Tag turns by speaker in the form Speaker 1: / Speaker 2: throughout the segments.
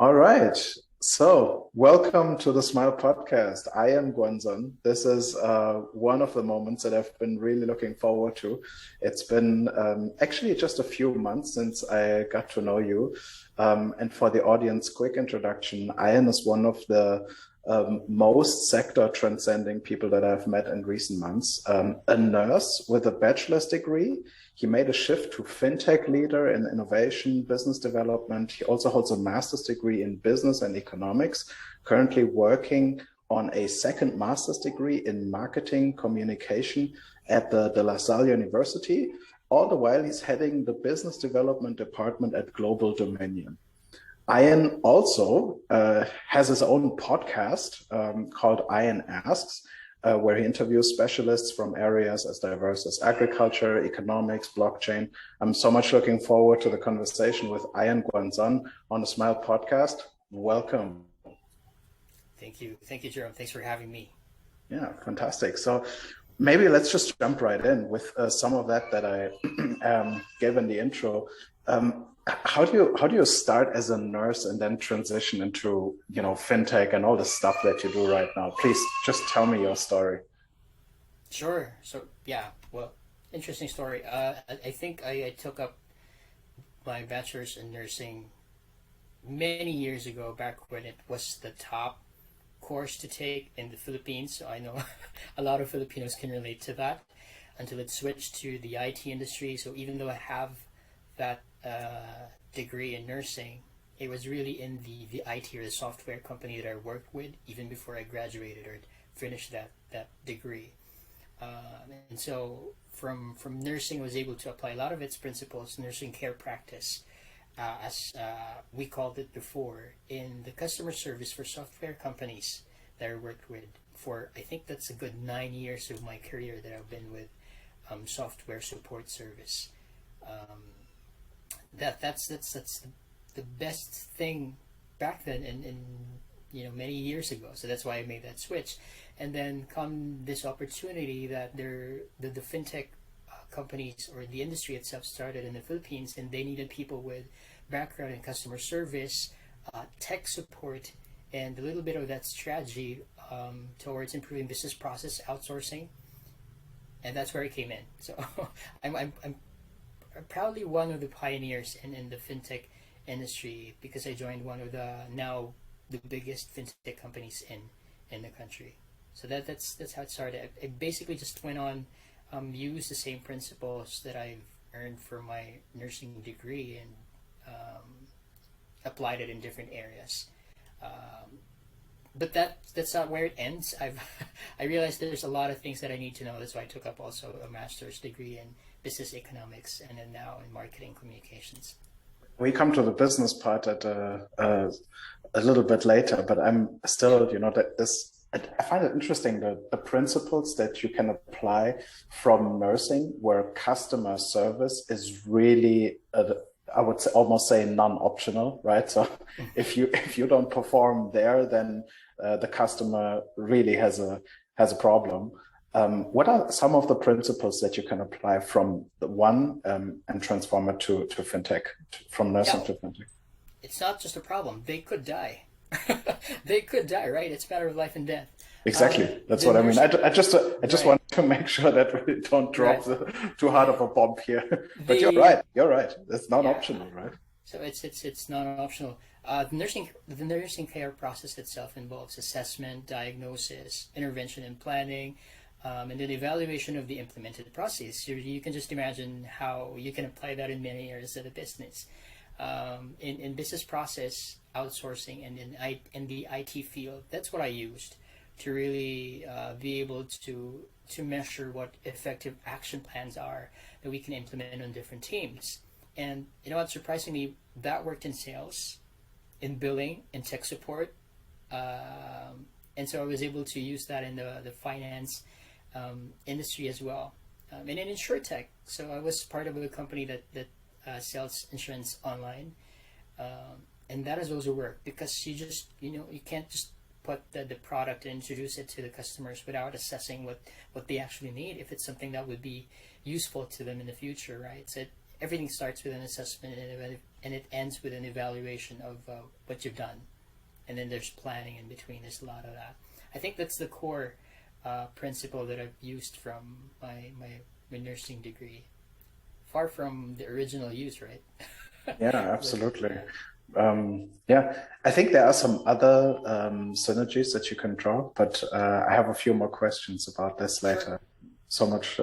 Speaker 1: All right. So, welcome to the Smile Podcast. I am Guanzon. This is one of the moments that I've been really looking forward to. It's been actually just a few months since I got to know you. And for the audience, quick introduction. Ian is one of the most sector transcending people that I've met in recent months. A nurse with a bachelor's degree. He made a shift to fintech leader in innovation, business development. He also holds a master's degree in business and economics, currently working on a second master's degree in marketing communication at the De La Salle University. All the while, he's heading the business development department at Global Dominion. Ian also has his own podcast called Ian Asks, where he interviews specialists from areas as diverse as agriculture, economics, blockchain. I'm so much looking forward to the conversation with Ian Guanzon on the Smile podcast. Welcome.
Speaker 2: Thank you. Thank you, Jerome. Thanks for having me.
Speaker 1: Yeah, fantastic. So maybe let's just jump right in with some of that I gave in the intro. How do you start as a nurse and then transition into fintech and all the stuff that you do right now? Please just tell me your story.
Speaker 2: Sure. Well, interesting story. I think I took up my bachelor's in nursing many years ago, back when it was the top course to take in the Philippines. So I know a lot of Filipinos can relate to that until it switched to the IT industry. So even though I have that degree in nursing, it was really in the IT or the software company that I worked with even before I graduated or finished that degree. And so from nursing, I was able to apply a lot of its principles, nursing care practice, as we called it before, in the customer service for software companies that I worked with for, I think that's a good 9 years of my career that I've been with software support service. Um, that's the best thing back then and many years ago. So that's why I made that switch. And then come this opportunity that the fintech companies or the industry itself started in the Philippines, and they needed people with background in customer service, tech support, and a little bit of that strategy towards improving business process outsourcing. And that's where I came in. So I'm proudly one of the pioneers in the fintech industry because I joined one of the now the biggest fintech companies in the country. So that's how it started. I basically just went on used the same principles that I've earned for my nursing degree and applied it in different areas. Um, but that's not where it ends. I realized there's a lot of things that I need to know. That's why I took up also a master's degree in business economics and then now in marketing communications.
Speaker 1: We come to the business part at a little bit later, but I'm still, that this. I find it interesting the principles that you can apply from nursing, where customer service is really, I would say, almost say non-optional, right? So if you don't perform there, then the customer really has a problem. What are some of the principles that you can apply from the one and transform it to fintech, from nursing
Speaker 2: Yeah,
Speaker 1: to fintech?
Speaker 2: it's not just a problem. They could die. They could die, right? It's a matter of life and death.
Speaker 1: Exactly. That's
Speaker 2: The
Speaker 1: what I mean.
Speaker 2: nursing,
Speaker 1: I just
Speaker 2: right,
Speaker 1: want to make sure that we don't drop
Speaker 2: right.
Speaker 1: too hard of a bomb here. But you're
Speaker 2: The
Speaker 1: right. You're right. It's not
Speaker 2: Yeah,
Speaker 1: optional, right?
Speaker 2: so it's not optional. The nursing care process itself involves assessment, diagnosis, intervention and planning, and then evaluation of the implemented process. You can just imagine how you can apply that in many areas of the business. In business process outsourcing and in the IT field, that's what I used to really be able to measure what effective action plans are that we can implement on different teams. And you know what? Surprisingly, that worked in sales, in billing, in tech support, and so I was able to use that in the finance industry as well, and in insurtech. So I was part of a company that sells insurance online, and that has also worked because you can't just put the product and introduce it to the customers without assessing what they actually need if it's something that would be useful to them in the future, right? So everything starts with an assessment and it ends with an evaluation of what you've done, and then there's planning in between. There's a lot of that. I think that's the core principle that I've used from my nursing degree. Far from the original use, right?
Speaker 1: Yeah, absolutely. Yeah, I think there are some other synergies that you can draw, but I have a few more questions about this later.
Speaker 2: Sure.
Speaker 1: So much,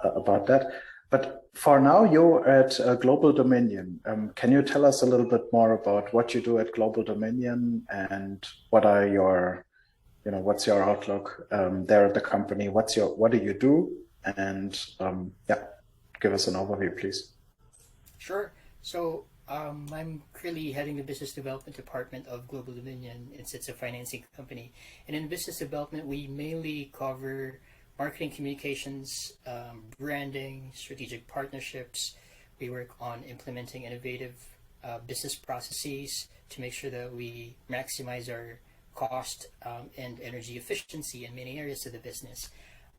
Speaker 1: about that. But for now, you're at Global Dominion. Can you tell us a little bit more about what you do at Global Dominion and what are your, what's your outlook there at the company? What do you do? And yeah, give us an overview, please.
Speaker 2: Sure. So I'm currently heading the business development department of Global Dominion. It's a financing company, and in business development, we mainly cover marketing, communications, branding, strategic partnerships. We work on implementing innovative business processes to make sure that we maximize our cost and energy efficiency in many areas of the business.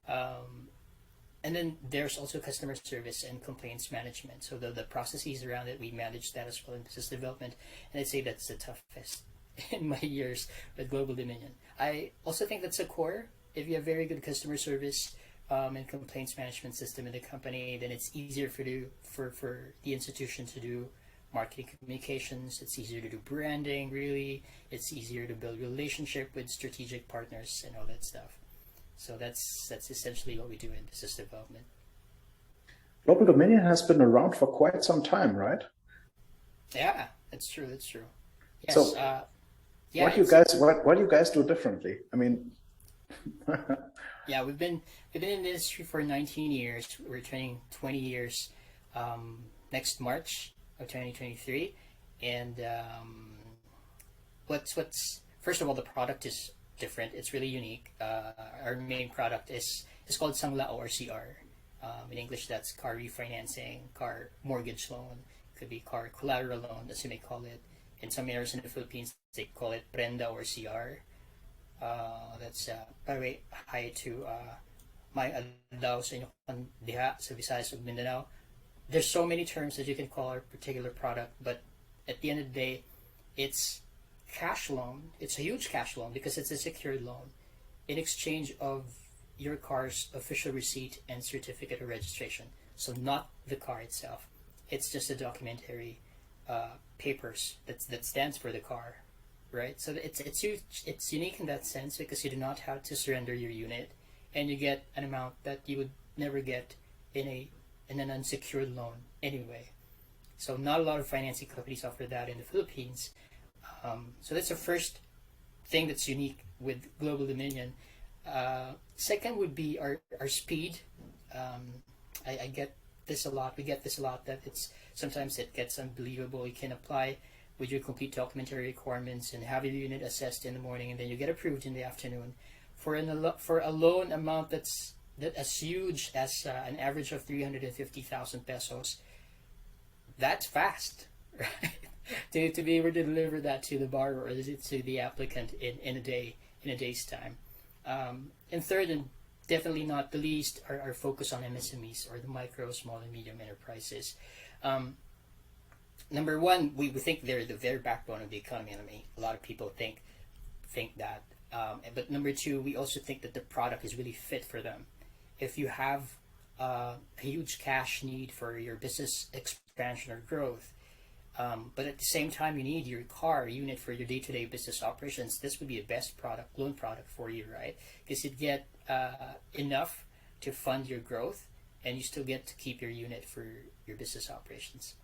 Speaker 2: And then there's also customer service and complaints management. So the processes around it, we manage that as well in business development. And I'd say that's the toughest in my years with Global Dominion. I also think that's a core. If you have very good customer service and complaints management system in the company, then it's easier for the institution to do marketing communications. It's easier to do branding, really. It's easier to build relationship with strategic partners and all that stuff. So that's essentially what we do in business development.
Speaker 1: Global Dominion has been around for quite some time, right?
Speaker 2: Yeah, that's true. That's true. Yes.
Speaker 1: So,
Speaker 2: Yeah.
Speaker 1: what do you guys do differently? I mean,
Speaker 2: Yeah, we've been in the industry for 19 years. We're turning 20 years next March of 2023, and what's first of all, the product is different. It's really unique. Our main product is called Sanglao or CR. In English, that's car refinancing, car mortgage loan, could be car collateral loan, as you may call it. In some areas in the Philippines, they call it Prenda or CR. That's by the way, hi to my adlaw sa inyo diha sa Visayas ug Mindanao. There's so many terms that you can call our particular product, but at the end of the day, it's cash loan. It's a huge cash loan because it's a secured loan in exchange of your car's official receipt and certificate of registration. So not the car itself. It's just the documentary papers that stands for the car, right? So it's huge. It's unique in that sense because you do not have to surrender your unit, and you get an amount that you would never get in an unsecured loan anyway. So not a lot of financing companies offer that in the Philippines. So that's the first thing that's unique with Global Dominion. Second would be our speed. I get this a lot. We get this a lot that sometimes it gets unbelievable. You can apply with your complete documentary requirements and have your unit assessed in the morning, and then you get approved in the afternoon for a loan amount that's as huge as an average of 350,000 pesos. That's fast, right? to be able to deliver that to the borrower or to the applicant in a day's time. And third, and definitely not the least, our focus on MSMEs or the micro, small, and medium enterprises. Number one, we think they're the very backbone of the economy. I mean, a lot of people think that. But number two, we also think that the product is really fit for them. If you have a huge cash need for your business expansion or growth, but at the same time you need your car unit for your day-to-day business operations, this would be the best loan product for you, right? Because you'd get enough to fund your growth, and you still get to keep your unit for your business operations.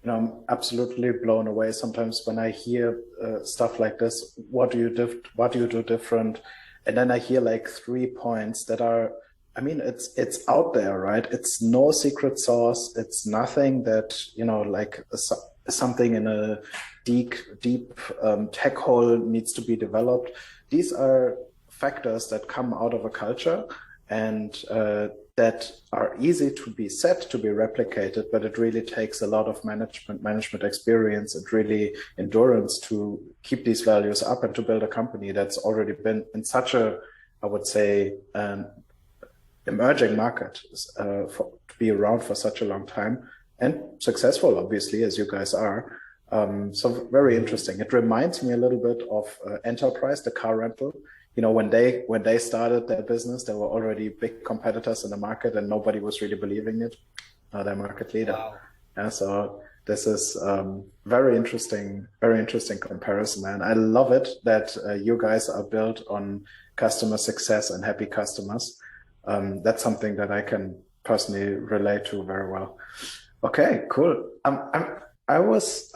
Speaker 1: I'm absolutely blown away sometimes when I hear stuff like this. What do you do different? And then I hear like 3 points that are, I mean, it's out there, right? It's no secret sauce. It's nothing that, like something in a deep tech hole needs to be developed. These are factors that come out of a culture and that are easy to be set, to be replicated, but it really takes a lot of management experience and really endurance to keep these values up and to build a company that's already been in such a, I would say, emerging market to be around for such a long time and successful, obviously, as you guys are. So very interesting. It reminds me a little bit of Enterprise, the car rental. You know, when they started their business, there were already big competitors in the market, and nobody was really believing it. Now they're market leader.
Speaker 2: Wow.
Speaker 1: Yeah, so this is very interesting comparison, man. I love it that you guys are built on customer success and happy customers. That's something that I can personally relate to very well. Okay, cool. I was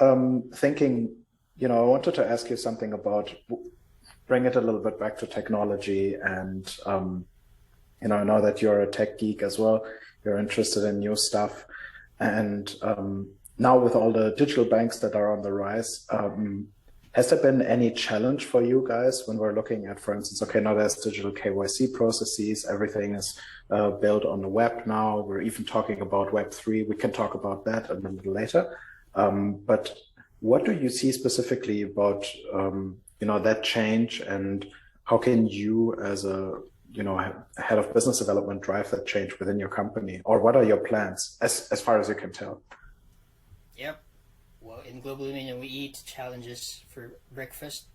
Speaker 1: thinking, you know, I wanted to ask you something about bring it a little bit back to technology, and you know, I know that you're a tech geek as well. You're interested in new stuff, and now with all the digital banks that are on the rise, has there been any challenge for you guys when we're looking at, for instance, okay, now there's digital KYC processes, everything is built on the web now. We're even talking about Web3. We can talk about that a little later. But what do you see specifically about you know, that change, and how can you, as a, you know, head of business development, drive that change within your company, or what are your plans as far as you can tell?
Speaker 2: Yep. Well, in Global Dominion, we eat challenges for breakfast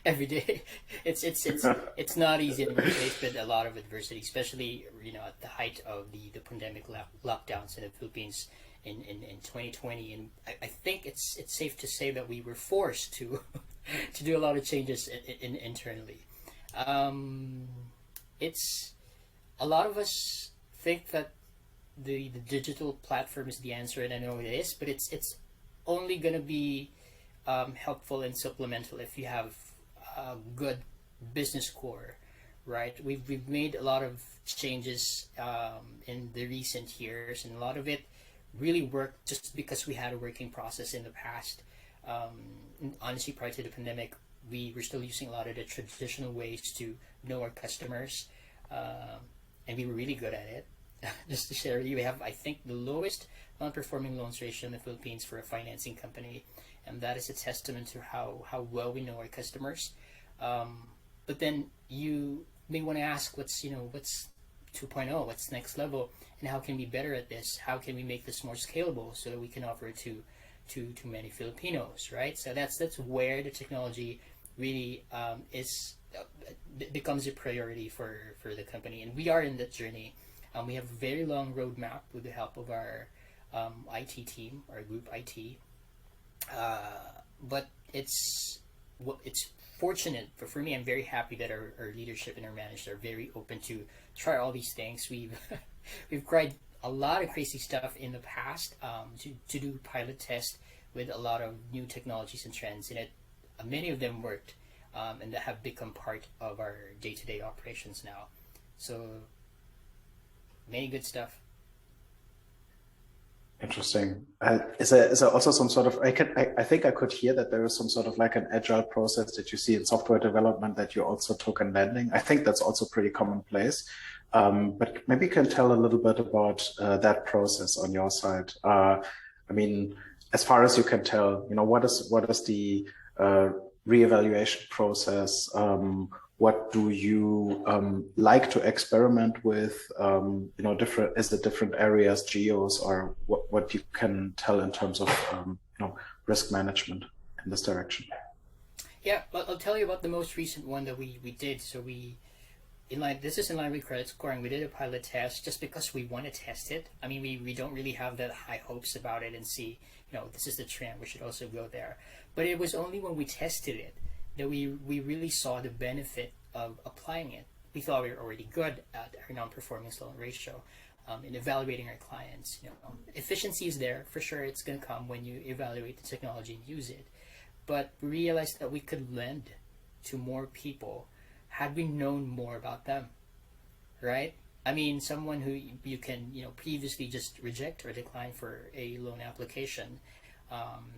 Speaker 2: every day. It's not easy to face, but a lot of adversity, especially, you know, at the height of the pandemic lockdowns in the Philippines in 2020. And I think it's safe to say that we were forced to to do a lot of changes internally. Um, it's a lot of us think that the digital platform is the answer, and I know it is, but it's only going to be helpful and supplemental if you have a good business core, right? We've made a lot of changes in the recent years, and a lot of it really worked just because we had a working process in the past. Honestly, prior to the pandemic, we were still using a lot of the traditional ways to know our customers, and we were really good at it. Just to share with you, we have, I think, the lowest non-performing loans ratio in the Philippines for a financing company, and that is a testament to how well we know our customers. But then you may want to ask, what's 2.0, what's next level, and how can we be better at this? How can we make this more scalable so that we can offer it to many Filipinos, right? So that's where the technology really becomes a priority for the company, and we are in that journey. We have a very long roadmap with the help of our IT team, our group IT. But it's fortunate, but for me, I'm very happy that our leadership and our managers are very open to try all these things. We've tried a lot of crazy stuff in the past to do pilot tests with a lot of new technologies and trends, and many of them worked, and that have become part of our day-to-day operations now. So many good stuff.
Speaker 1: Interesting. Is there also some sort of, I think I could hear that there is some sort of like an agile process that you see in software development that you also took in lending. I think that's also pretty commonplace. But maybe you can tell a little bit about that process on your side. I mean, as far as you can tell, you know, what is the reevaluation process? What do you like to experiment with? You know, different areas, geos, or what you can tell in terms of you know, risk management in this direction?
Speaker 2: Yeah, well, I'll tell you about the most recent one that we did. So this is in line with credit scoring. We did a pilot test just because we want to test it. I mean, we don't really have that high hopes about it and see, you know, this is the trend, we should also go there. But it was only when we tested it that we really saw the benefit of applying it. We thought we were already good at our non-performing loan ratio in evaluating our clients. You know, efficiency is there for sure. It's going to come when you evaluate the technology and use it. But we realized that we could lend to more people had we known more about them, right? I mean, someone who you can, you know, previously just reject or decline for a loan application.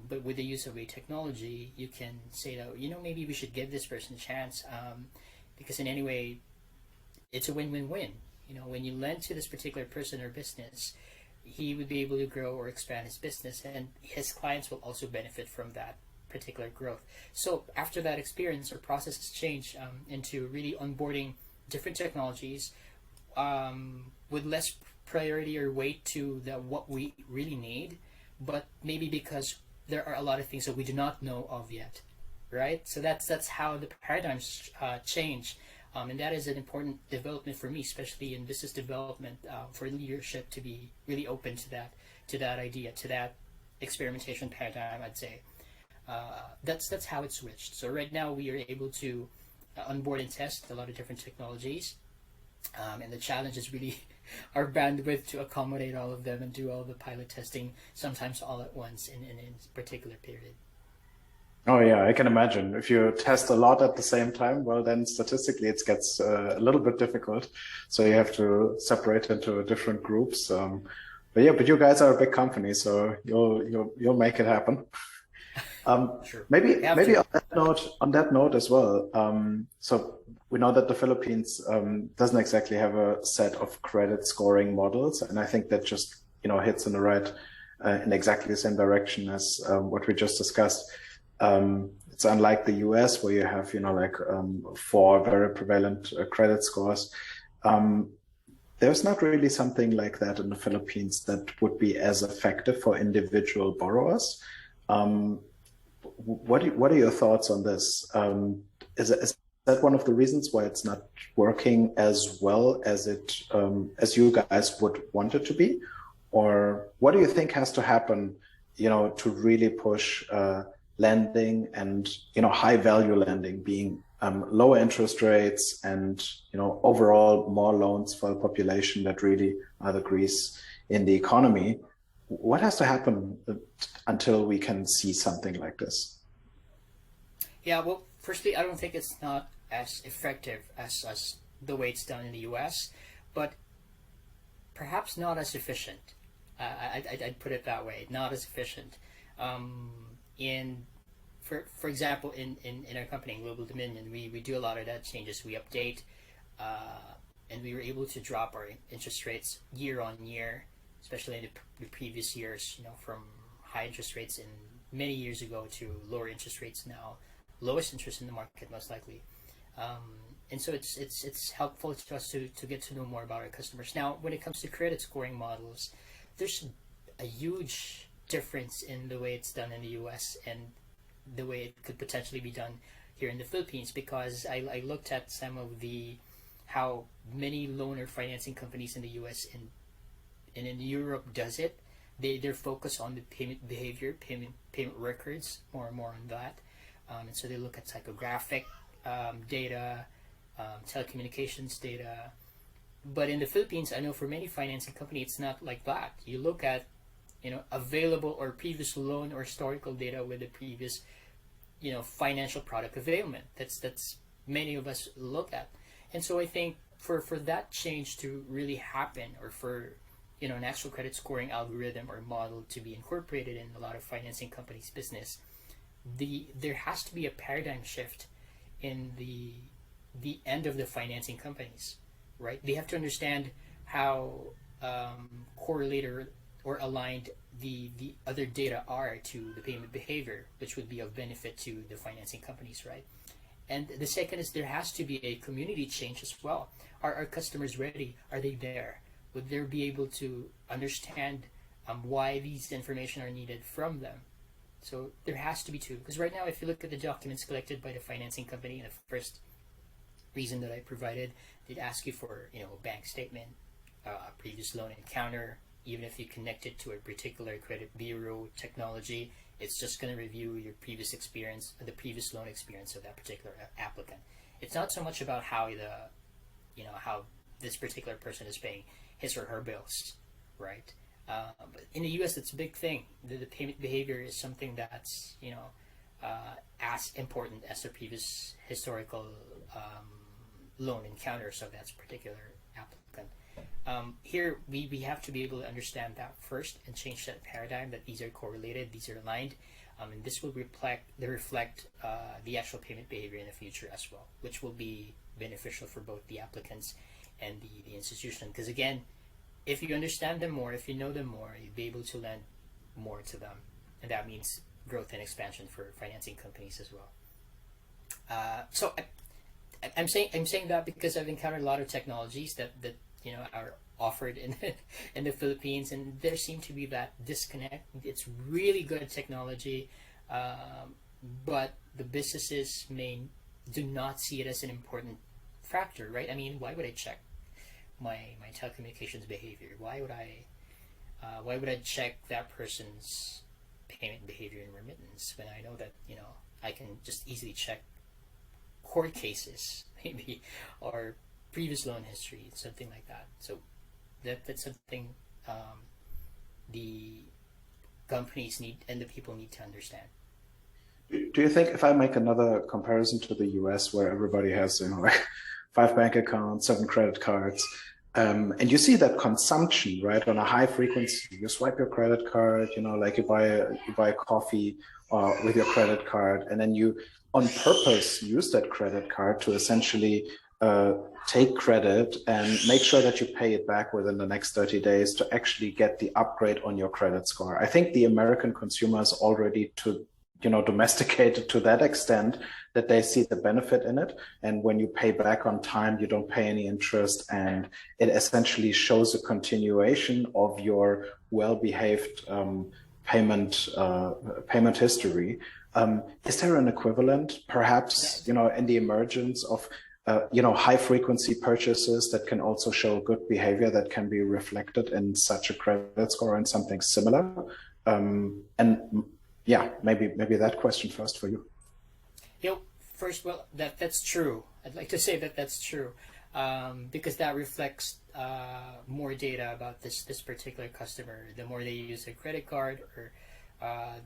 Speaker 2: But with the use of a technology, you can say that, you know, maybe we should give this person a chance, because in any way, it's a win-win-win. You know, when you lend to this particular person or business, he would be able to grow or expand his business, and his clients will also benefit from that particular growth. So after that experience, our process has changed into really onboarding different technologies, with less priority or weight to what we really need, but maybe because there are a lot of things that we do not know of yet, right? So that's how the paradigms change, and that is an important development for me, especially in business development, for leadership to be really open to that idea, to that experimentation paradigm. I'd say that's how it switched. So right now we are able to onboard and test a lot of different technologies, and the challenge is really our bandwidth to accommodate all of them and do all the pilot testing, sometimes all at once in a particular period.
Speaker 1: Oh yeah, I can imagine. If you test a lot at the same time, well, then statistically it gets a little bit difficult. So you have to separate into different groups. But yeah, but you guys are a big company, so you'll make it happen.
Speaker 2: Sure,
Speaker 1: Maybe
Speaker 2: we have
Speaker 1: maybe
Speaker 2: to.
Speaker 1: on that note as well. So we know that the Philippines doesn't exactly have a set of credit scoring models, and I think that just hits in the right in exactly the same direction as what we just discussed. It's unlike the US where you have like four very prevalent credit scores. Um, there's not really something like that in the Philippines that would be as effective for individual borrowers. Um, what are your thoughts on this? Is that one of the reasons why it's not working as well as it as you guys would want it to be, or what do you think has to happen, to really push lending and high value lending, being lower interest rates and overall more loans for the population that really are the grease in the economy? What has to happen until we can see something like this?
Speaker 2: Yeah, well, firstly, I don't think it's not as effective as the way it's done in the US, but perhaps not as efficient. I'd put it that way, not as efficient. Um, in for example, in our company, Global Dominion, we do a lot of that changes. We update, and we were able to drop our interest rates year on year, especially in the previous years. From high interest rates in many years ago to lower interest rates now, lowest interest in the market most likely. And so it's helpful to us to get to know more about our customers. Now, when it comes to credit scoring models, there's a huge difference in the way it's done in the U.S. and the way it could potentially be done here in the Philippines, because I looked at some of the how many loan or financing companies in the U.S. and in Europe does it. They're focused on the payment behavior, payment records, more and more on that, and so they look at psychographic data, telecommunications data. But in the Philippines, I know for many financing company, it's not like that. You look at available or previous loan or historical data with the previous financial product availment. That's many of us look at, and so I think for that change to really happen, or for an actual credit scoring algorithm or model to be incorporated in a lot of financing companies' business, there has to be a paradigm shift in the end of the financing companies, right? They have to understand how correlated or aligned the other data are to the payment behavior, which would be of benefit to the financing companies, right? And the second is there has to be a community change as well. Are our customers ready? Are they there? Would they be able to understand why these information are needed from them? So there has to be two. Because right now, if you look at the documents collected by the financing company, in the first reason that I provided, they'd ask you for a bank statement, previous loan encounter. Even if you connect it to a particular credit bureau technology, it's just going to review your previous experience, the previous loan experience of that particular applicant. It's not so much about how this particular person is paying his or her bills, right? But in the U.S., it's a big thing. The payment behavior is something that's as important as the previous historical loan encounters of that particular applicant. Here, we have to be able to understand that first and change that paradigm, that these are correlated, these are aligned, and this will reflect the actual payment behavior in the future as well, which will be beneficial for both the applicants and the institution. Because again, if you understand them more, if you know them more, you'll be able to lend more to them, and that means growth and expansion for financing companies as well. So I'm saying that because I've encountered a lot of technologies that are offered in in the Philippines, and there seemed to be that disconnect. It's really good technology, but the businesses do not see it as an important factor, right? I mean, why would I check my telecommunications behavior? Why would I check that person's payment behavior and remittance when I know that I can just easily check court cases maybe, or previous loan history, something like that. So that's something the companies need and the people need to understand.
Speaker 1: Do you think if I make another comparison to the US where everybody has, like 5 bank accounts, 7 credit cards, and you see that consumption, right, on a high frequency, you swipe your credit card, like you buy a coffee with your credit card, and then you on purpose use that credit card to essentially take credit and make sure that you pay it back within the next 30 days to actually get the upgrade on your credit score. I think the American consumer is already domesticated to that extent that they see the benefit in it. And when you pay back on time, you don't pay any interest, and it essentially shows a continuation of your well-behaved payment history. Is there an equivalent, perhaps, in the emergence of high frequency purchases that can also show good behavior that can be reflected in such a credit score and something similar? And yeah, maybe that question first for you.
Speaker 2: First, well, that's true. I'd like to say that that's true, because that reflects more data about this particular customer. The more they use their credit card or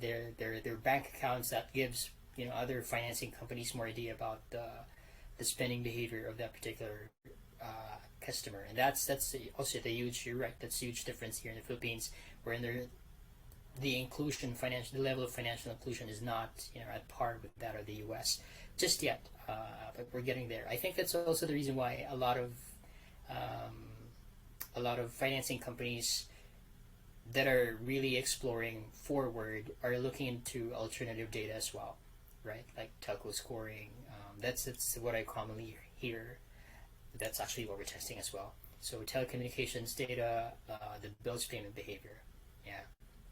Speaker 2: their bank accounts, that gives other financing companies more idea about the spending behavior of that particular customer, and that's also the huge. You're right. That's a huge difference here in the Philippines, where in the level of financial inclusion is not at par with that of the U.S. just yet, but we're getting there. I think that's also the reason why a lot of financing companies that are really exploring forward are looking into alternative data as well, right? Like telco scoring. That's what I commonly hear. That's actually what we're testing as well. So telecommunications data, the bills payment behavior. Yeah.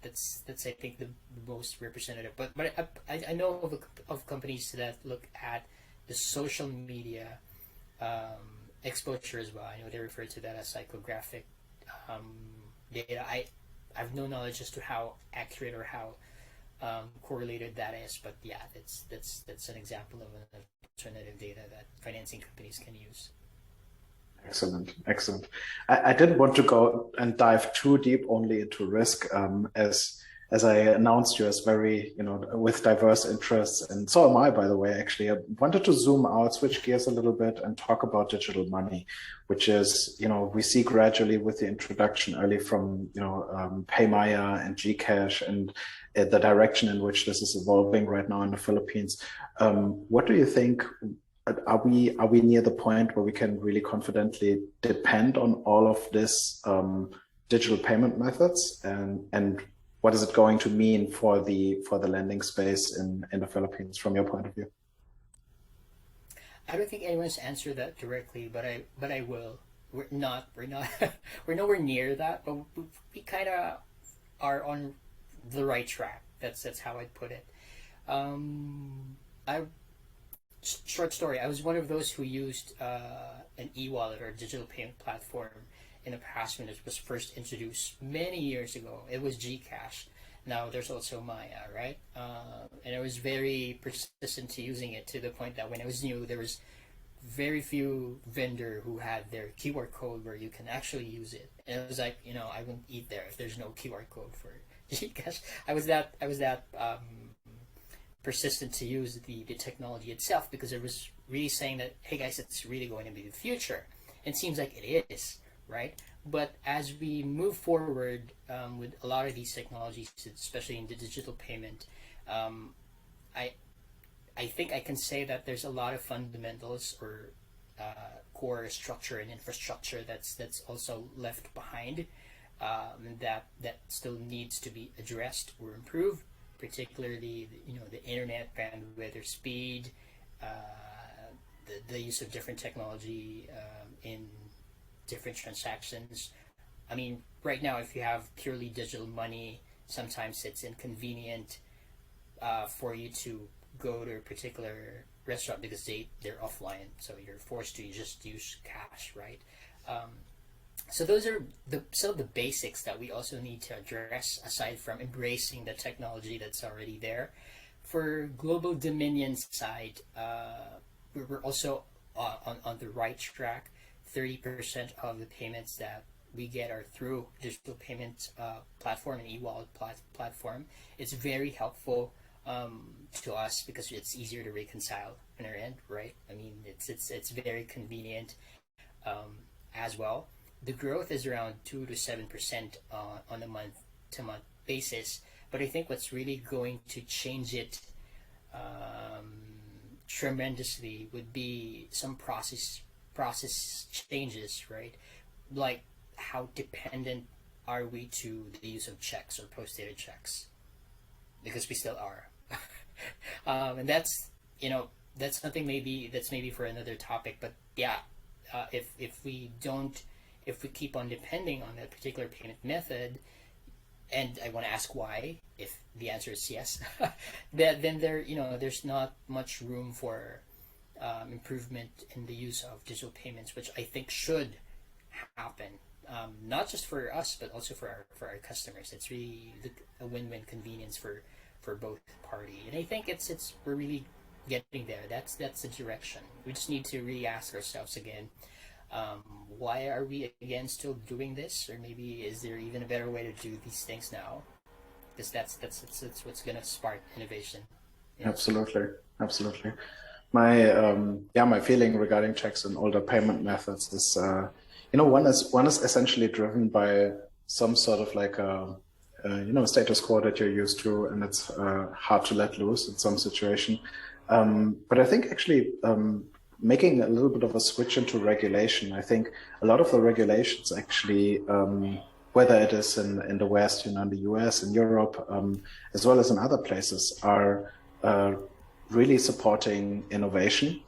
Speaker 2: That's I think the most representative. But I know of companies that look at the social media exposure as well. I know they refer to that as psychographic data. I have no knowledge as to how accurate or how correlated that is, but yeah, that's an example of an alternative data that financing companies can use.
Speaker 1: Excellent. I didn't want to go and dive too deep only into risk, as I announced you as very, with diverse interests, and so am I, by the way. Actually, I wanted to zoom out, switch gears a little bit, and talk about digital money, which is, we see gradually with the introduction early from, PayMaya and GCash, and the direction in which this is evolving right now in the Philippines. What do you think? Are we near the point where we can really confidently depend on all of this digital payment methods, and what is it going to mean for the lending space in the Philippines from your point of view?
Speaker 2: I don't think anyone's answered that directly, but I will. We're not we're nowhere near that, but we kind of are on the right track. That's how I'd put it. Short story. I was one of those who used an e-wallet or digital payment platform in the past when it was first introduced many years ago. It was GCash. Now there's also Maya, right? And I was very persistent to using it, to the point that when it was new, there was very few vendor who had their QR code where you can actually use it. And it was like, I wouldn't eat there if there's no QR code for GCash. I was that persistent to use the technology itself, because it was really saying that, hey guys, it's really going to be the future. It seems like it is, right? But as we move forward with a lot of these technologies, especially in the digital payment, I think I can say that there's a lot of fundamentals or core structure and infrastructure that's also left behind, that still needs to be addressed or improved, particularly the internet bandwidth or speed, the use of different technology in different transactions. I mean, right now, if you have purely digital money, sometimes it's inconvenient for you to go to a particular restaurant because they're offline, so you're forced to just use cash, right? Um, so those are some of the basics that we also need to address aside from embracing the technology that's already there. For global dominion side, we're also on the right track. 30% of the payments that we get are through digital payment platform and e-wallet platform. It's very helpful to us because it's easier to reconcile on our end, right? I mean, it's very convenient as well. The growth is around 2 to 7% on a month-to-month basis, but I think what's really going to change it tremendously would be some process changes, right? Like how dependent are we to the use of checks or post-dated checks? Because we still are. And that's that's something maybe for another topic. But yeah, if we don't if we keep on depending on that particular payment method, and I want to ask why, if the answer is yes, that then there's not much room for improvement in the use of digital payments, which I think should happen. Not just for us, but also for our customers. It's really a win-win convenience for both party, and I think it's we're really getting there. That's the direction. We just need to really ask ourselves again, why are we again still doing this, or maybe is there even a better way to do these things now? Because that's what's gonna spark innovation. Yeah.
Speaker 1: Absolutely, absolutely. My feeling regarding checks and older payment methods is, one is essentially driven by some sort of like status quo that you're used to, and it's hard to let loose in some situation. But I think actually making a little bit of a switch into regulation. I think a lot of the regulations actually, whether it is in the West, in the US, in Europe, as well as in other places, are really supporting innovation.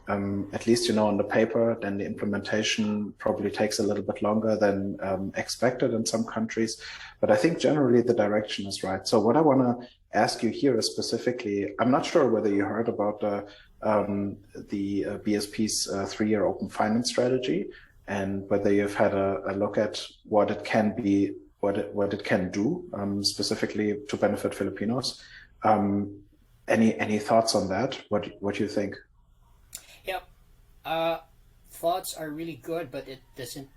Speaker 1: At least, on the paper, then the implementation probably takes a little bit longer than expected in some countries. But I think generally the direction is right. So what I want to ask you here is specifically, I'm not sure whether you heard about the BSP's 3-year open finance strategy, and whether you've had a look at what it can be, what it can do specifically to benefit Filipinos. Any thoughts on that? What do you think?
Speaker 2: Yep. Uh, Thoughts are really good, but it doesn't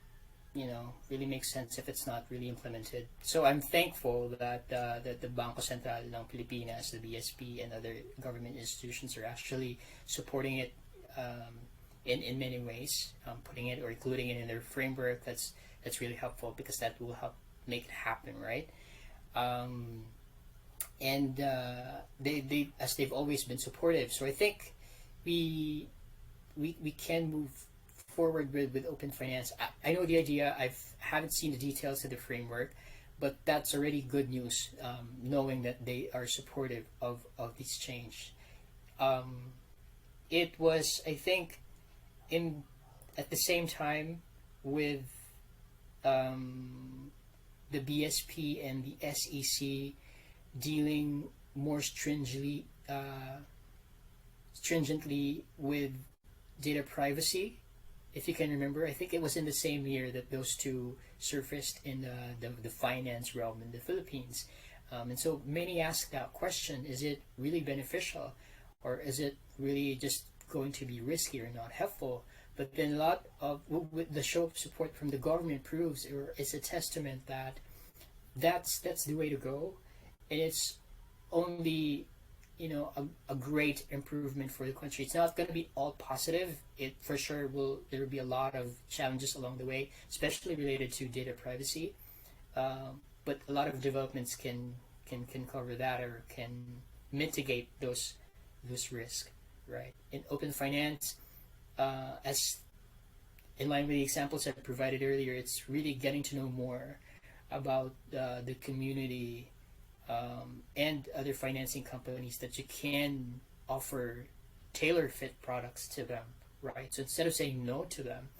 Speaker 2: really make sense if it's not really implemented. So I'm thankful that the Bangko Sentral ng Pilipinas, the BSP, and other government institutions are actually supporting it in many ways, putting it or including it in their framework. That's really helpful because that will help make it happen, right? Um, and they as they've always been supportive. So I think we we can move forward with open finance. I know the idea. I haven't seen the details of the framework, but that's already good news. Knowing that they are supportive of this change. Um, it was, I think, in at the same time with um, the BSP and the SEC dealing more stringently with data privacy. If you can remember, I think it was in the same year that those two surfaced in the finance realm in the Philippines. And so many ask that question: is it really beneficial, or is it really just going to be risky or not helpful? But then a lot of with the show of support from the government proves, or is a testament that that's the way to go, and it's only a great improvement for the country. It's not going to be all positive. It for sure will. There will be a lot of challenges along the way, especially related to data privacy. But a lot of developments can cover that or can mitigate those risks, right? In open finance, as in line with the examples I provided earlier, it's really getting to know more about the community and other financing companies that you can offer tailor fit products to them, right? So instead of saying no to them,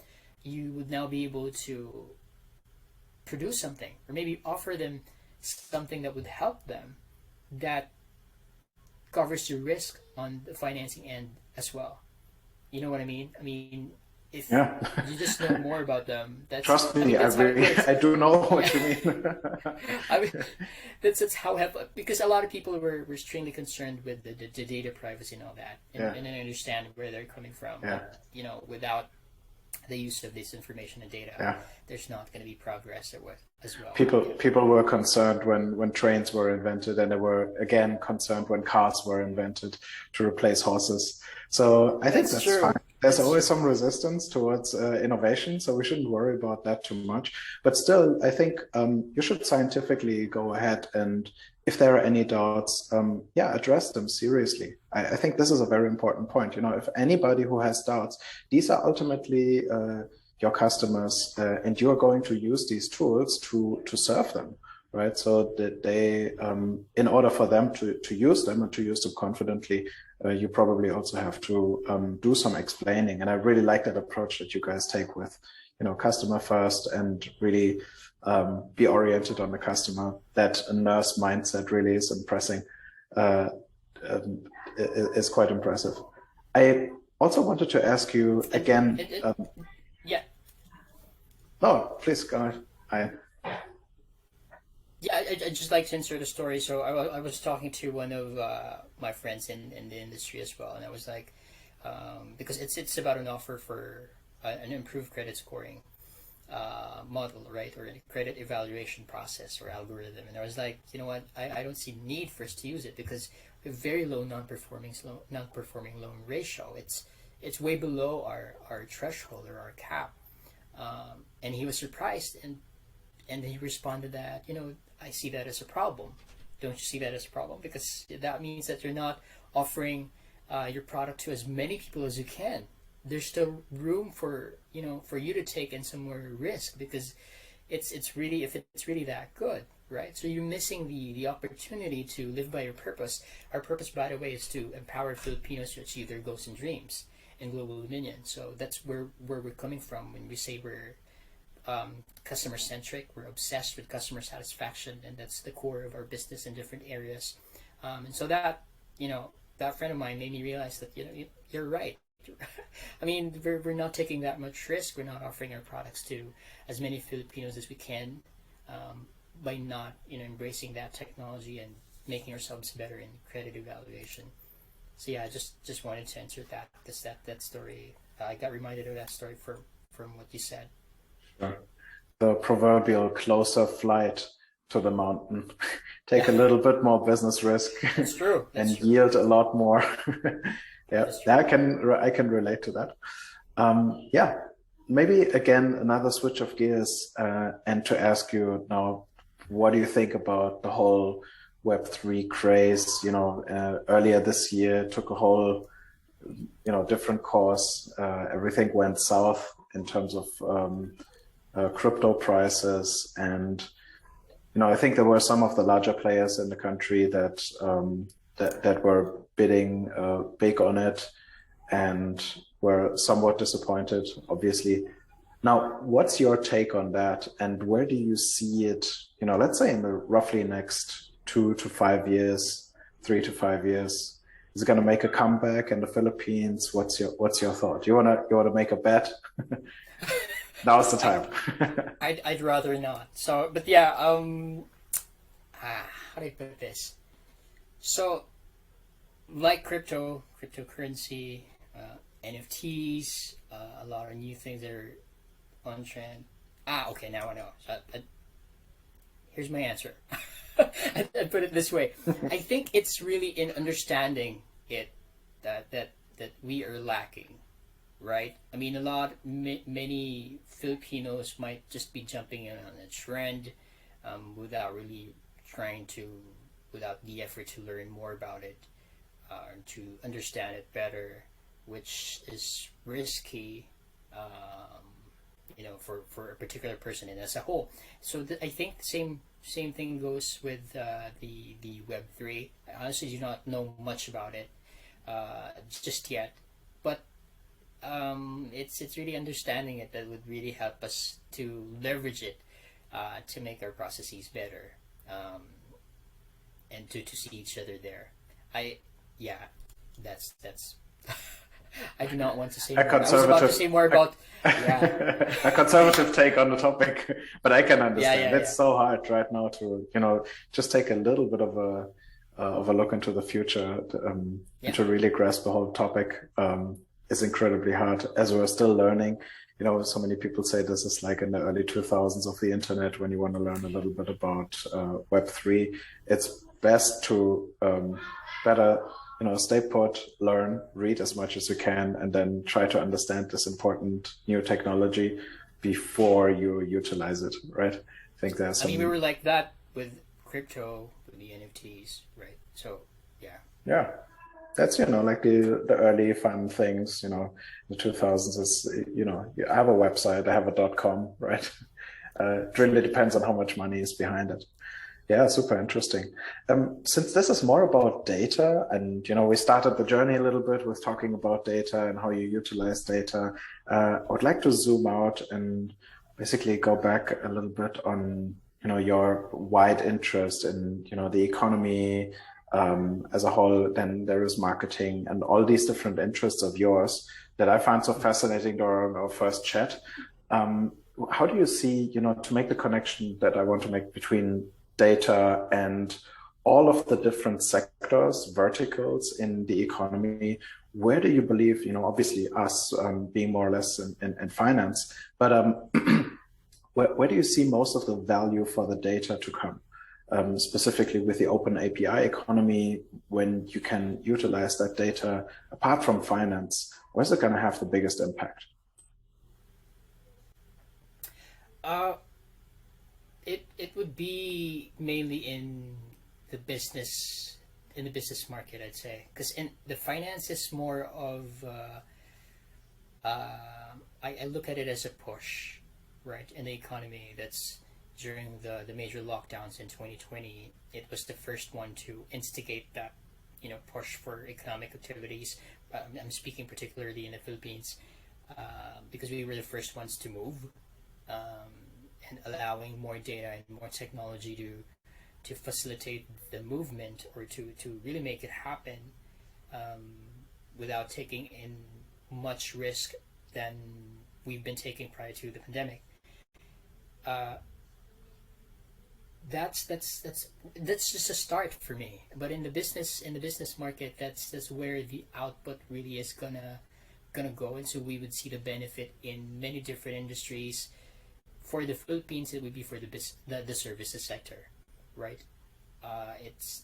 Speaker 2: you would now be able to produce something, or maybe offer them something that would help them, that covers the risk on the financing end as well. You know what I mean? I mean, if
Speaker 1: Yeah.
Speaker 2: you just know more about them, that's,
Speaker 1: Trust
Speaker 2: I mean,
Speaker 1: me, I
Speaker 2: that's how it
Speaker 1: really,
Speaker 2: works.
Speaker 1: I do know
Speaker 2: Yeah.
Speaker 1: what you mean.
Speaker 2: I mean, that's how have, because a lot of people were extremely concerned with the data privacy and all that,
Speaker 1: Yeah,
Speaker 2: and I understand where they're coming from.
Speaker 1: yeah,
Speaker 2: But without the use of this information and data,
Speaker 1: yeah.
Speaker 2: there's not going to be progress as well.
Speaker 1: People were concerned when trains were invented, and they were again concerned when cars were invented to replace horses. So I think
Speaker 2: That's
Speaker 1: that's fine.
Speaker 2: true.
Speaker 1: There's
Speaker 2: That's
Speaker 1: always
Speaker 2: true.
Speaker 1: some resistance towards innovation, so we shouldn't worry about that too much. But still, I think you should scientifically go ahead, and if there are any doubts, yeah, address them seriously. I think this is a very important point. You know, if anybody who has doubts, these are ultimately your customers, and you are going to use these tools to serve them, right? So that they, in order for them to use them and to use them confidently, you probably also have to do some explaining. And I really like that approach that you guys take with, customer first, and really be oriented on the customer. That nurse mindset really is impressing, uh, um, is quite impressive. I also wanted to ask you
Speaker 2: And
Speaker 1: again.
Speaker 2: yeah,
Speaker 1: No, please go ahead. I
Speaker 2: yeah. I just like to insert a story. So I was talking to one of my friends in the industry as well, and I was like, because it's about an offer for an improved credit scoring model, right, or a credit evaluation process or algorithm. And I was like, you know what, I don't see need for us to use it because we have very low non-performing loan ratio. It's way below our threshold or our cap. And he was surprised, and he responded that, I see that as a problem. Don't you see that as a problem? Because that means that you're not offering your product to as many people as you can. There's still room for you to take in some more risk, because it's really, if it's really that good, right? So you're missing the opportunity to live by your purpose. Our purpose, by the way, is to empower Filipinos to achieve their goals and dreams in global dominion. So that's where we're coming from when we say we're customer centric. We're obsessed with customer satisfaction, and that's the core of our business in different areas. And so that friend of mine made me realize that you're right. I mean, we're not taking that much risk. We're not offering our products to as many Filipinos as we can, by not embracing that technology and making ourselves better in credit evaluation. So yeah, I just wanted to answer that, because that story, I got reminded of that story from what you said.
Speaker 1: the proverbial closer flight to the mountain. Take a little bit more business risk
Speaker 2: That's true. That's
Speaker 1: and
Speaker 2: true.
Speaker 1: yield a lot more.
Speaker 2: That
Speaker 1: Yeah,
Speaker 2: is true.
Speaker 1: I can relate to that. Yeah, maybe again another switch of gears, and to ask you now, what do you think about the whole Web3 craze? Earlier this year took a whole different course. Everything went south in terms of crypto prices, and I think there were some of the larger players in the country that were bidding big on it, and were somewhat disappointed, obviously. Now, what's your take on that, and where do you see it? Let's say in the roughly next 2 to 5 years, 3 to 5 years. Is it going to make a comeback in the Philippines? What's your thought? You wanna make a bet? Now's the
Speaker 2: I
Speaker 1: time.
Speaker 2: I'd rather not. So, but yeah, how do I put this? So, like cryptocurrency, NFTs, a lot of new things that are on trend. Okay, now I know. Here's my answer. I put it this way: I think it's really in understanding it that we are lacking, right? I mean, many Filipinos might just be jumping in on a trend, without really trying to, without the effort to learn more about it, to understand it better, which is risky, for a particular person and as a whole. So I think the same thing goes with the Web3. I honestly do not know much about it just yet, but it's really understanding it that would really help us to leverage it to make our processes better, um, and to see each other there. I Yeah, that's. I do not want to say
Speaker 1: A
Speaker 2: more. I was about to
Speaker 1: conservative,
Speaker 2: say more
Speaker 1: a,
Speaker 2: about yeah,
Speaker 1: a conservative take on the topic, but I can
Speaker 2: yeah,
Speaker 1: understand.
Speaker 2: yeah, yeah,
Speaker 1: It's so hard right now to, just take a little bit of a look into the future, and
Speaker 2: yeah.
Speaker 1: to really grasp the whole topic, is incredibly hard as we're still learning. So many people say this is like in the early 2000s of the internet when you want to learn a little bit about Web3. It's best to better stay put, learn, read as much as you can, and then try to understand this important new technology before you utilize it, right? I think there's
Speaker 2: I mean, we
Speaker 1: some,
Speaker 2: were like that with crypto, with the NFTs, right? So yeah,
Speaker 1: yeah, that's, like the early fun things, the 2000s is, I have a website, I have a .com, right? It really depends on how much money is behind it. Yeah, super interesting. Since this is more about data, and we started the journey a little bit with talking about data and how you utilize data, I would like to zoom out and basically go back a little bit on your wide interest in the economy as a whole. Then there is marketing and all these different interests of yours that I found so fascinating during our first chat. Um, how do you see, to make the connection that I want to make between data and all of the different sectors, verticals in the economy? Where do you believe, obviously us being more or less in finance, but where do you see most of the value for the data to come? Specifically with the open API economy, when you can utilize that data apart from finance, where's it going to have the biggest impact?
Speaker 2: uh, it would be mainly in the business market, I'd say, because in the finance is more of I look at it as a push, right, in the economy. That's during the major lockdowns in 2020. It was the first one to instigate that, push for economic activities. I'm speaking particularly in the Philippines, because we were the first ones to move, um, and allowing more data and more technology to facilitate the movement, or to really make it happen, um, without taking in much risk than we've been taking prior to the pandemic. Uh, that's just a start for me. But in the business market, that's where the output really is gonna go, and so we would see the benefit in many different industries. For the Philippines, it would be for the services sector, right? It's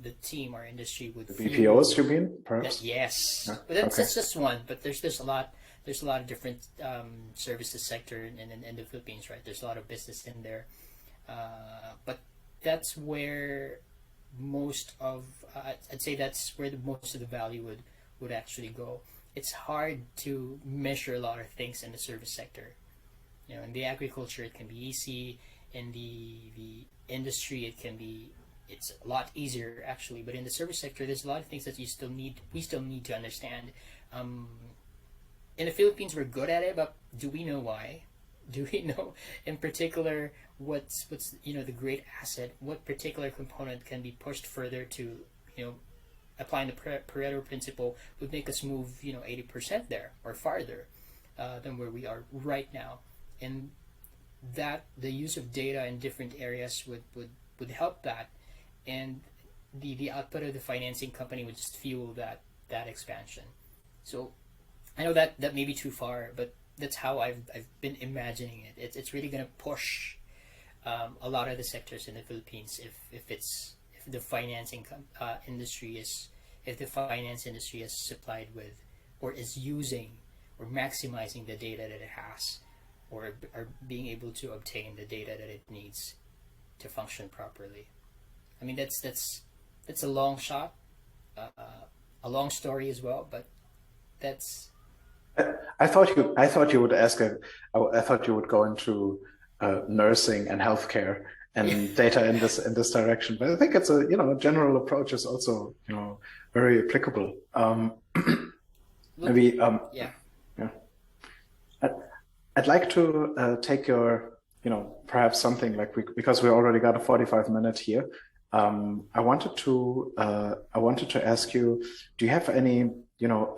Speaker 2: the team or industry would
Speaker 1: The
Speaker 2: feel
Speaker 1: BPOs, you mean,
Speaker 2: that,
Speaker 1: perhaps?
Speaker 2: yes,
Speaker 1: Yeah.
Speaker 2: but that's
Speaker 1: Okay.
Speaker 2: that's just one. But there's a lot of different services sector in the Philippines, right? There's a lot of business in there, but that's where most of I'd say that's where the most of the value would actually go. It's hard to measure a lot of things in the service sector. In the agriculture, it can be easy. In the industry, it's a lot easier actually. But in the service sector, there's a lot of things that we still need to understand. Um, in the Philippines, we're good at it, but do we know why? Do we know in particular what's the great asset? What particular component can be pushed further to, you know applying the Pareto principle would make us move 80% there or farther than where we are right now, and that the use of data in different areas would help that, and the output of the financing company would just fuel that expansion. So I know that may be too far, but that's how I've been imagining it. It's really going to push a lot of the sectors in the Philippines if the industry is if the finance industry is supplied with, or is using, or maximizing the data that it has, or being able to obtain the data that it needs to function properly. I mean, that's a long shot, a long story as well, but that's
Speaker 1: I thought you would ask I thought you would go into nursing and healthcare
Speaker 2: yeah.
Speaker 1: and data in this direction. But I think it's a general approach is also very applicable.
Speaker 2: look,
Speaker 1: maybe
Speaker 2: yeah.
Speaker 1: yeah. I- I'd like to take your, perhaps something like because we already got a 45-minute here. I wanted to ask you, do you have any,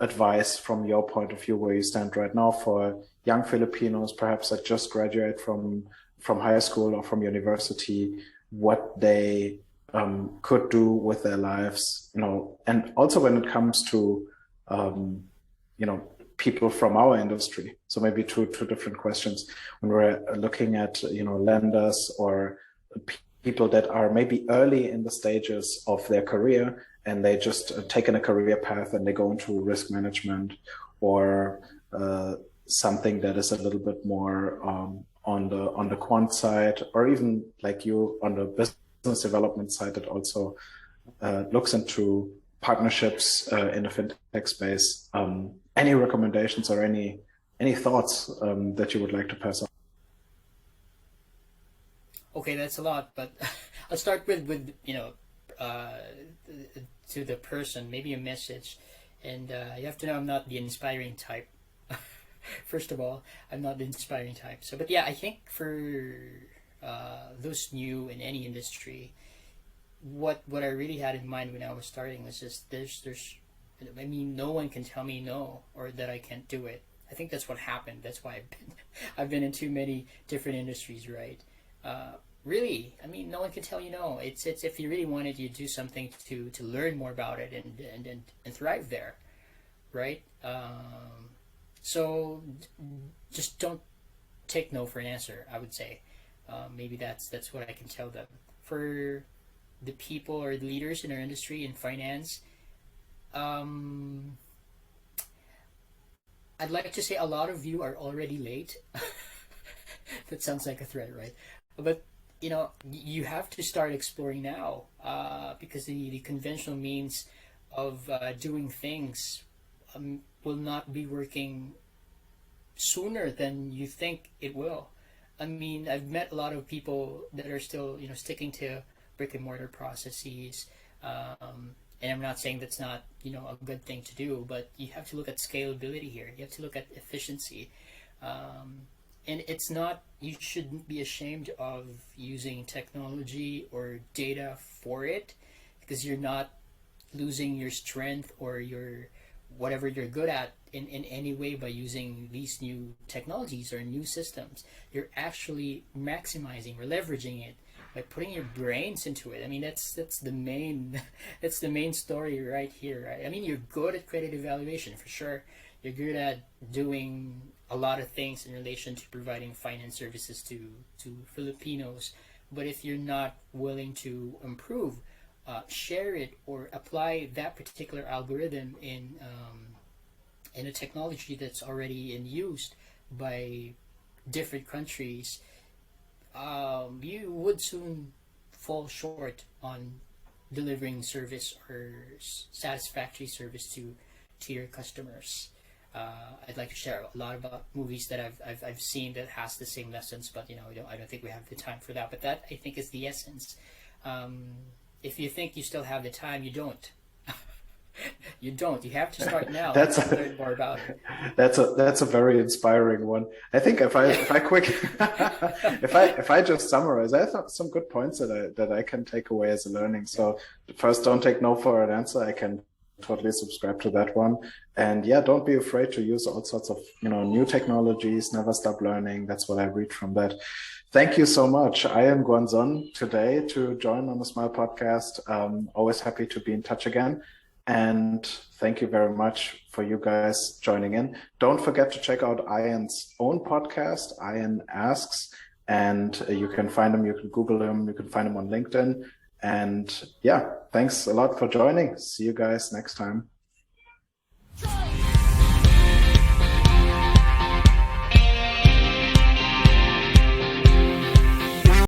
Speaker 1: advice from your point of view where you stand right now for young Filipinos, perhaps that just graduate from high school or from university, what they could do with their lives, and also when it comes to, um, you know, people from our industry. So maybe two different questions. When we're looking at lenders or people that are maybe early in the stages of their career and they just taken a career path and they go into risk management or something that is a little bit more on the quant side, or even like you on the business development side that also looks into partnerships in the fintech space. Any recommendations or any thoughts that you would like to pass on?
Speaker 2: Okay, that's a lot, but I'll start with uh, to the person, maybe a message, and you have to know I'm not the inspiring type. First of all, I'm not the inspiring type. So, but yeah, I think for those new in any industry, what I really had in mind when I was starting was just there's I mean, no one can tell me no or that I can't do it. I think that's what happened. That's why I've been in too many different industries, right? Uh, really, I mean, no one can tell you no. It's if you really wanted, you do something to learn more about it and thrive there, right? So just don't take no for an answer. I would say maybe that's what I can tell them. For the people or the leaders in our industry in finance, um, I'd like to say a lot of you are already late. That sounds like a threat, right? But you have to start exploring now because the conventional means of doing things will not be working sooner than you think it will. I mean, I've met a lot of people that are still, sticking to brick and mortar processes. And I'm not saying that's not, a good thing to do, but you have to look at scalability here. You have to look at efficiency. And it's not, you shouldn't be ashamed of using technology or data for it because you're not losing your strength or your whatever you're good at in any way by using these new technologies or new systems. You're actually maximizing or leveraging it by putting your brains into it. I mean, that's the main that's the main story right here. Right? I mean, you're good at credit evaluation for sure. You're good at doing a lot of things in relation to providing finance services to Filipinos. But if you're not willing to improve, share it or apply that particular algorithm in a technology that's already in use by different countries, you would soon fall short on delivering service or satisfactory service to your customers. I'd like to share a lot about movies that I've seen that has the same lessons, but I don't think we have the time for that. But that I think is the essence. Um, if you think you still have the time, you don't. You don't. You have to start now
Speaker 1: That's
Speaker 2: to
Speaker 1: a,
Speaker 2: learn more about it.
Speaker 1: that's a very inspiring one. I think if I quick if I just summarize, I have some good points that I can take away as a learning. So first, don't take no for an answer. I can totally subscribe to that one. And yeah, don't be afraid to use all sorts of new technologies. Never stop learning. That's what I read from that. Thank you so much. I am Guanzon today to join on the Smile podcast. Always happy to be in touch again. And thank you very much for you guys joining in. Don't forget to check out Ian's own podcast, Ian Asks, and you can find him, you can Google him, you can find him on LinkedIn. And yeah, thanks a lot for joining. See you guys next time.